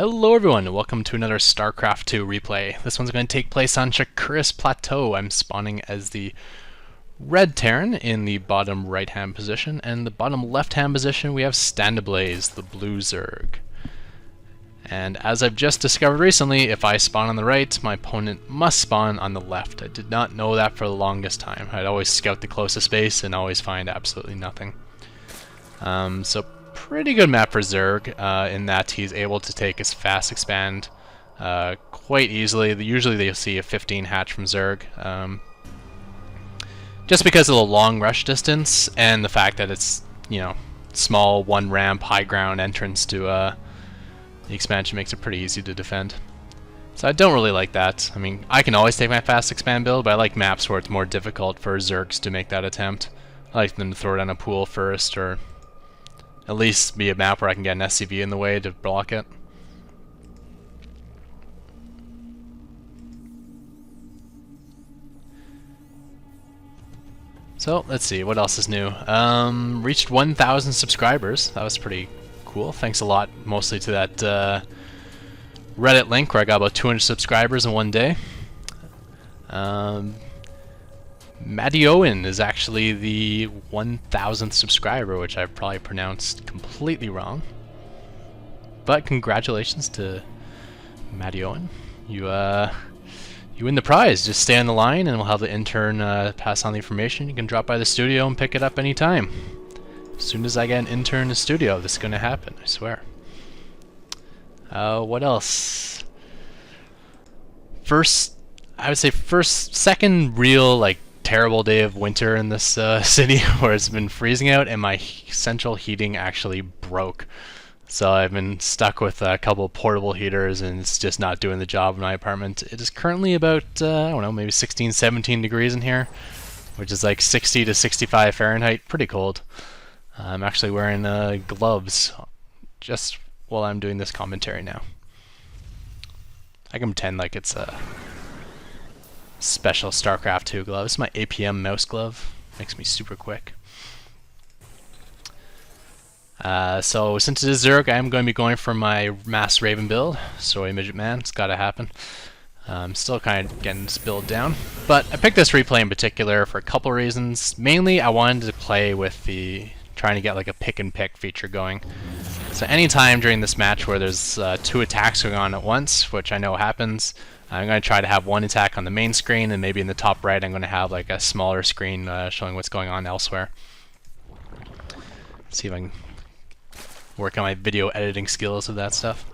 Hello everyone, and welcome to another Starcraft 2 replay. This one's going to take place on Chakris Plateau. I'm spawning as the red Terran in the bottom right hand position, and the bottom left hand position we have Standablaze, the blue Zerg. And as I've just discovered recently, if I spawn on the right, my opponent must spawn on the left. I did not know that for the longest time. I'd always scout the closest base and always find absolutely nothing. So pretty good map for Zerg in that he's able to take his fast expand quite easily. Usually they'll see a 15 hatch from Zerg, just because of the long rush distance and the fact that it's, you know, small one ramp high ground entrance to the expansion makes it pretty easy to defend. So I don't really like that. I mean, I can always take my fast expand build, but I like maps where it's more difficult for Zergs to make that attempt. I like them to throw it on a pool first, or at least be a map where I can get an SCV in the way to block it. So, let's see, what else is new? Reached 1,000 subscribers. That was pretty cool. Thanks a lot, mostly to that Reddit link where I got about 200 subscribers in one day. Maddie Owen is actually the 1,000th subscriber, which I've probably pronounced completely wrong. But congratulations to Maddie Owen. You win the prize. Just stay on the line and we'll have the intern pass on the information. You can drop by the studio and pick it up anytime. As soon as I get an intern in the studio, this is going to happen, I swear. What else? Second real, like, terrible day of winter in this city where it's been freezing out and my central heating actually broke. So I've been stuck with a couple of portable heaters and it's just not doing the job in my apartment. It is currently about, I don't know, maybe 16, 17 degrees in here, which is like 60 to 65 Fahrenheit, pretty cold. I'm actually wearing gloves just while I'm doing this commentary now. I can pretend like it's a special Starcraft 2 glove. This is my APM mouse glove. Makes me super quick. So since it is Zerg, I am going to be going for my Mass Raven build. Sorry, Midget Man, it's got to happen. I'm still kind of getting this build down. But I picked this replay in particular for a couple reasons. Mainly, I wanted to play with trying to get like a pick-and-pick feature going. So anytime during this match where there's two attacks going on at once, which I know happens, I'm going to try to have one attack on the main screen, and maybe in the top right I'm going to have like a smaller screen showing what's going on elsewhere. Let's see if I can work on my video editing skills of that stuff.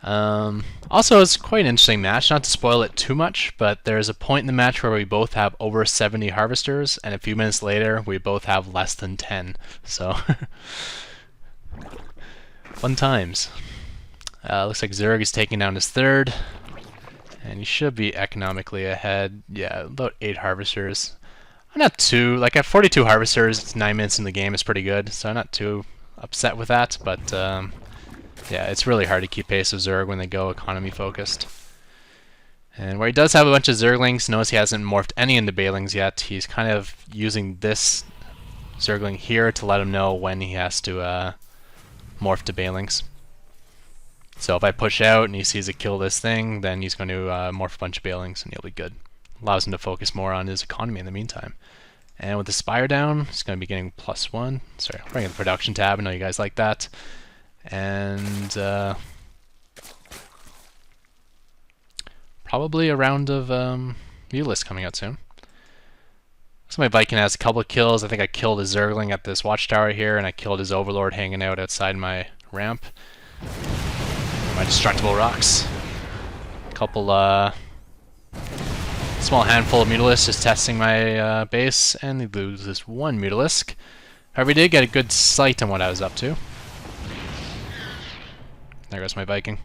Also, it's quite an interesting match, not to spoil it too much, but there's a point in the match where we both have over 70 harvesters, and a few minutes later we both have less than 10. So, fun times. Looks like Zerg is taking down his third. And he should be economically ahead. Yeah, about 8 harvesters. I'm not too, like at 42 harvesters, it's 9 minutes in the game, is pretty good, so I'm not too upset with that, but yeah, it's really hard to keep pace with Zerg when they go economy focused. And where he does have a bunch of Zerglings, notice he hasn't morphed any into Baelings yet. He's kind of using this Zergling here to let him know when he has to morph to Baelings. So if I push out and he sees it kill this thing, then he's going to morph a bunch of Baelings and he'll be good. Allows him to focus more on his economy in the meantime. And with the Spire down, he's going to be getting +1. Sorry, I'll bring in the production tab. I know you guys like that. And probably a round of Mulist coming out soon. So my Viking has a couple of kills. I think I killed a Zergling at this watchtower here, and I killed his Overlord hanging out outside my ramp. My destructible rocks. A couple, small handful of Mutalisks just testing my base, and they lose this one Mutalisk. However, we did get a good sight on what I was up to. There goes my Viking.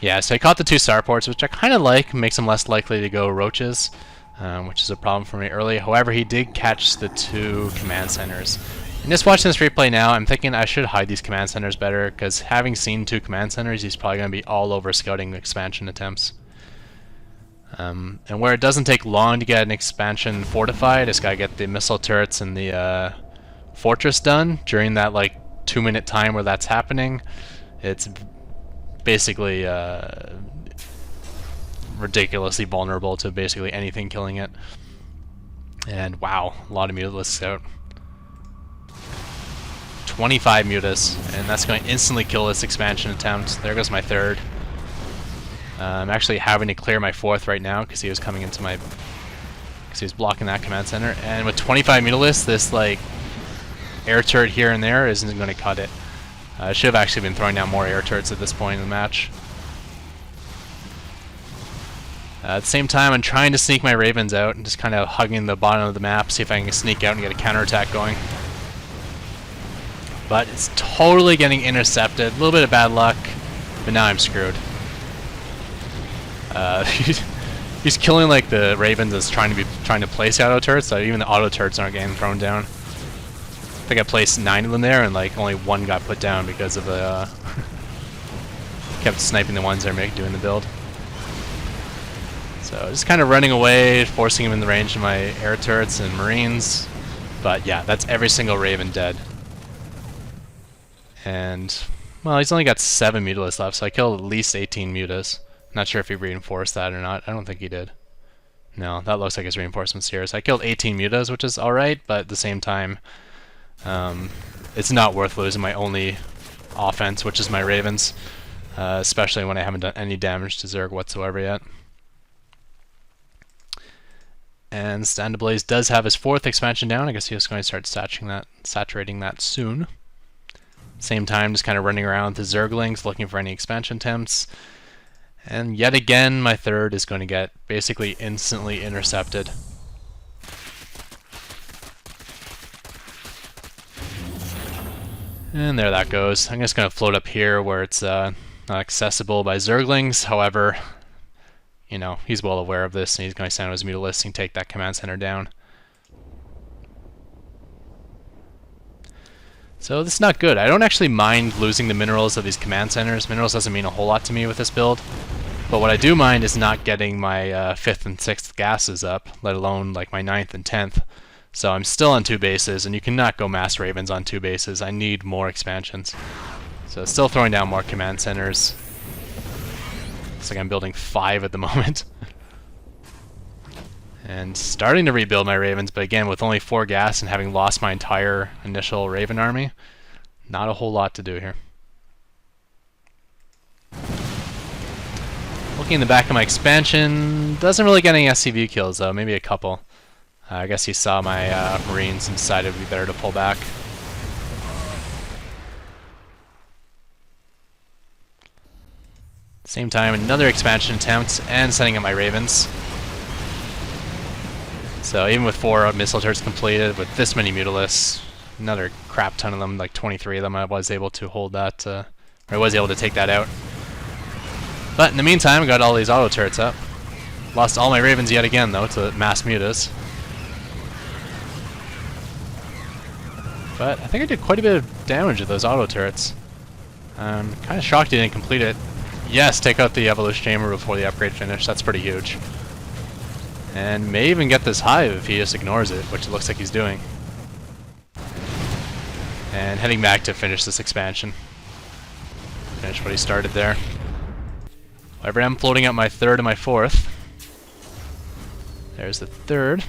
Yeah, so I caught the 2 starports, which I kind of like. Makes them less likely to go roaches, which is a problem for me early. However, he did catch the 2 command centers. And just watching this replay now, I'm thinking I should hide these command centers better, because having seen 2 command centers, he's probably going to be all over scouting expansion attempts. And where it doesn't take long to get an expansion fortified, it's got to get the missile turrets and the fortress done during that like 2-minute time where that's happening. It's basically ridiculously vulnerable to basically anything killing it. And wow, a lot of mutalisks out. 25 mutas, and that's going to instantly kill this expansion attempt. There goes my third. I'm actually having to clear my fourth right now because he was coming into my... because he was blocking that command center. And with 25 mutalisks, this like air turret here and there isn't going to cut it. I should have actually been throwing down more air turrets at this point in the match. At the same time, I'm trying to sneak my ravens out and just kind of hugging the bottom of the map, see if I can sneak out and get a counterattack going. But it's totally getting intercepted. A little bit of bad luck, but now I'm screwed. He's killing like the ravens as trying to place auto turrets, so even the auto turrets aren't getting thrown down. I think I placed 9 of them there, and like only 1 got put down because of the kept sniping the ones that are doing the build. So just kind of running away, forcing him in the range of my air turrets and marines. But yeah, that's every single raven dead. And well, he's only got 7 mutalisks left, so I killed at least 18 mutas. Not sure if he reinforced that or not. I don't think he did. No, that looks like his reinforcements here. So I killed 18 mutas, which is alright, but at the same time, it's not worth losing my only offense, which is my ravens, especially when I haven't done any damage to Zerg whatsoever yet. And Stand to Blaze does have his 4th expansion down. I guess he was going to start saturating that soon. Same time, just kind of running around with the Zerglings, looking for any expansion attempts. And yet again, my 3rd is going to get basically instantly intercepted. And there that goes. I'm just going to float up here where it's not accessible by Zerglings. However, you know, he's well aware of this, and he's going to send his mutalisks and take that command center down. So this is not good. I don't actually mind losing the minerals of these command centers. Minerals doesn't mean a whole lot to me with this build. But what I do mind is not getting my 5th and 6th gases up, let alone like my 9th and 10th. So I'm still on 2 bases, and you cannot go mass ravens on 2 bases. I need more expansions. So still throwing down more command centers. Looks like I'm building 5 at the moment. And starting to rebuild my ravens, but again, with only 4 gas and having lost my entire initial raven army, not a whole lot to do here. Looking in the back of my expansion, doesn't really get any SCV kills though, maybe a couple. I guess he saw my marines and decided it would be better to pull back. Same time, another expansion attempt and sending up my ravens. So even with 4 missile turrets completed, with this many mutalisks, another crap ton of them, like 23 of them, I was able to hold that, or I was able to take that out. But in the meantime, I got all these auto turrets up. Lost all my ravens yet again, though, to mass mutas. But I think I did quite a bit of damage with those auto turrets. I'm kind of shocked he didn't complete it. Yes, take out the evolution chamber before the upgrade finished. That's pretty huge. And may even get this hive if he just ignores it, which it looks like he's doing. And heading back to finish this expansion. Finish what he started there. However, I'm floating up my 3rd and my 4th. There's the 3rd.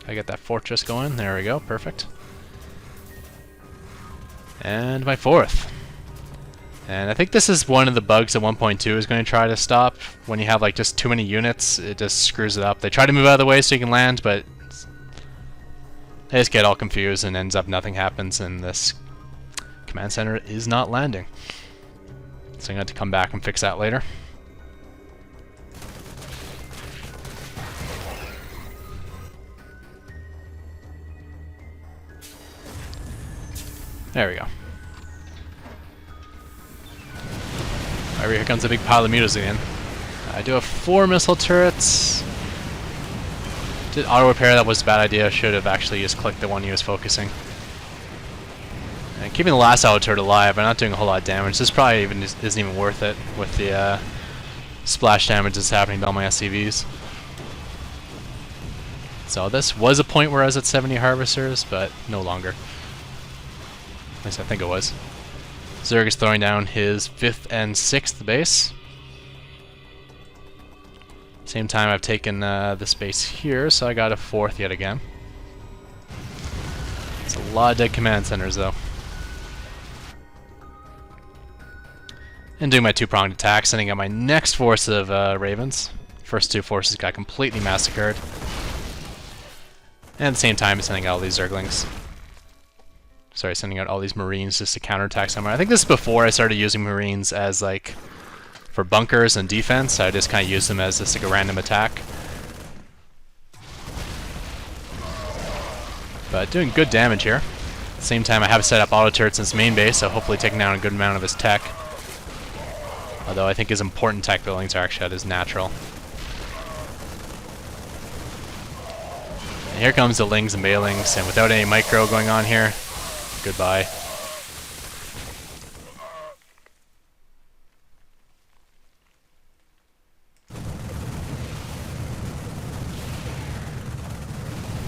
I get that fortress going. There we go. Perfect. And my 4th. And I think this is one of the bugs that 1.2 is going to try to stop. When you have like just too many units, it just screws it up. They try to move out of the way so you can land, but they just get all confused and ends up nothing happens, and this command center is not landing. So I'm going to have to come back and fix that later. There we go. Alright, here comes a big pile of mutas again. I do have 4 missile turrets. Did auto repair, that was a bad idea. I should have actually just clicked the one he was focusing. And keeping the last auto turret alive, I'm not doing a whole lot of damage. This probably isn't even worth it with the splash damage that's happening to all my SCVs. So this was a point where I was at 70 harvesters, but no longer. At least I think it was. Zerg is throwing down his 5th and 6th base. Same time I've taken the space here, so I got a 4th yet again. It's a lot of dead command centers though. And doing my 2-pronged attack, sending out my next force of Ravens. First 2 forces got completely massacred. And at the same time sending out all these Zerglings. Sorry, sending out all these Marines just to counterattack somewhere. I think this is before I started using Marines as like for bunkers and defense. I just kind of use them as just like a random attack. But doing good damage here. At the same time I have set up auto turrets in his main base, so hopefully taking down a good amount of his tech. Although I think his important tech buildings are actually at his natural. And here comes the Lings and Bailings, and without any micro going on here, goodbye.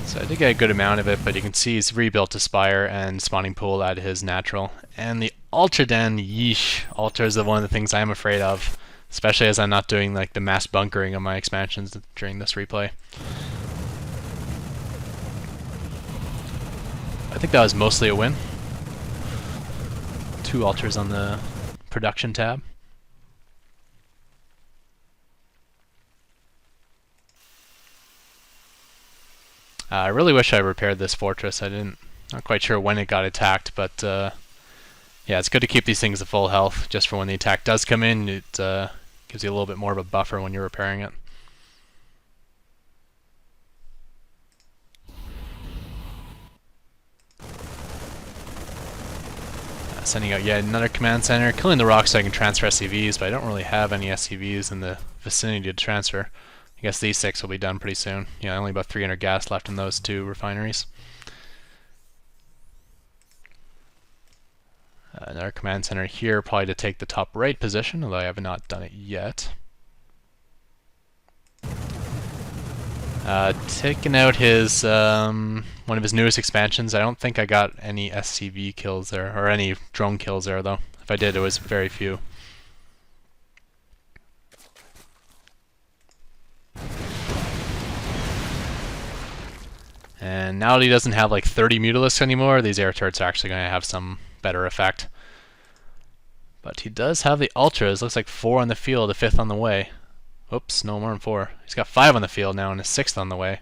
So I did get a good amount of it, but you can see he's rebuilt a spire and spawning pool at his natural. And the Ultra Den, yeesh. Ultras are one of the things I'm afraid of, especially as I'm not doing like the mass bunkering of my expansions during this replay. I think that was mostly a win. 2 Ultras on the production tab. I really wish I repaired this fortress. Not quite sure when it got attacked, but yeah, it's good to keep these things at full health just for when the attack does come in. It gives you a little bit more of a buffer when you're repairing it. Sending out yet another command center, killing the rocks so I can transfer SCVs, but I don't really have any SCVs in the vicinity to transfer. I guess these 6 will be done pretty soon. Yeah, only about 300 gas left in those 2 refineries. Another command center here, probably to take the top right position, although I have not done it yet. Taking out his one of his newest expansions. I don't think I got any SCV kills there, or any drone kills there though. If I did, it was very few. And now that he doesn't have like 30 Mutalisks anymore, these air turrets are actually going to have some better effect. But he does have the Ultras. Looks like 4 on the field, a 5th on the way. Oops, no more than 4. He's got 5 on the field now and a 6th on the way.